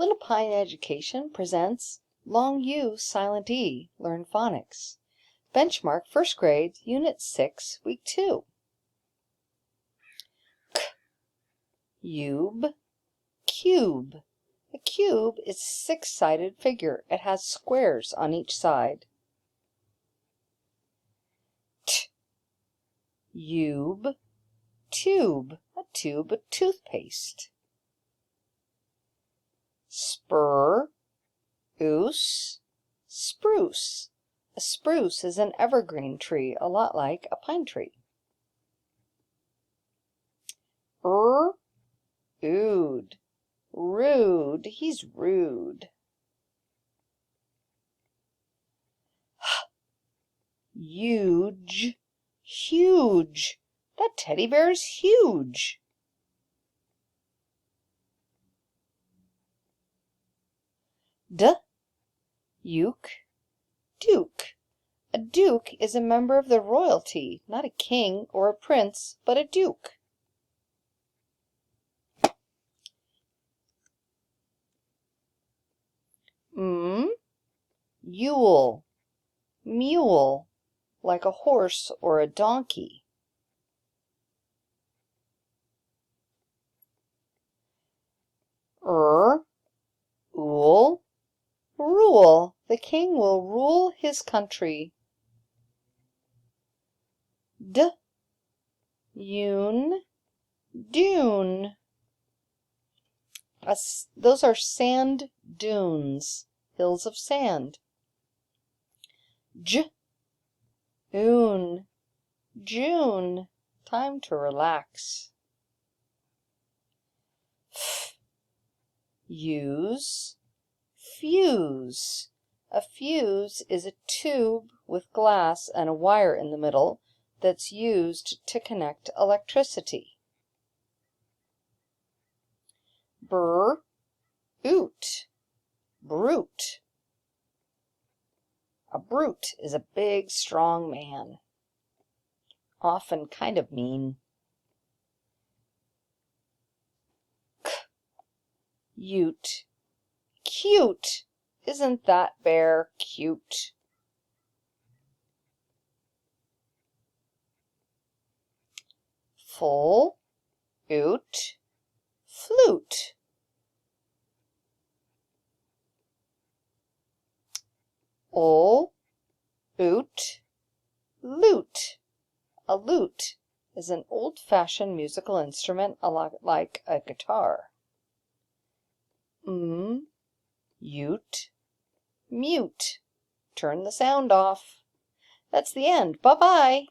Little Pine Education presents Long U, Silent E, Learn Phonics. Benchmark First Grade, Unit 6, Week 2. K, Ube, cube. A cube is a six-sided figure. It has squares on each side. T, Ube, tube. A tube of toothpaste. Spur, oose, spruce. A spruce is an evergreen tree, a lot like a pine tree. Ood, rude, he's rude. Huge, huge, that teddy bear is huge. Uke, duke. A duke is a member of the royalty, not a king or a prince, but a duke. Yule, mule, like a horse or a donkey. Ool, rule. The king will rule his country. Yoon, dune. Those are sand dunes, hills of sand. June, June, time to relax. Use, fuse. A fuse is a tube with glass and a wire in the middle that's used to connect electricity. Oot, brute. A brute is a big, strong man, often kind of mean. Ute, cute. Isn't that bear cute? Full, oot, flute. Oot, lute. A lute is an old-fashioned musical instrument a lot like a guitar. Ute, mute. Turn the sound off. That's the end. Bye-bye.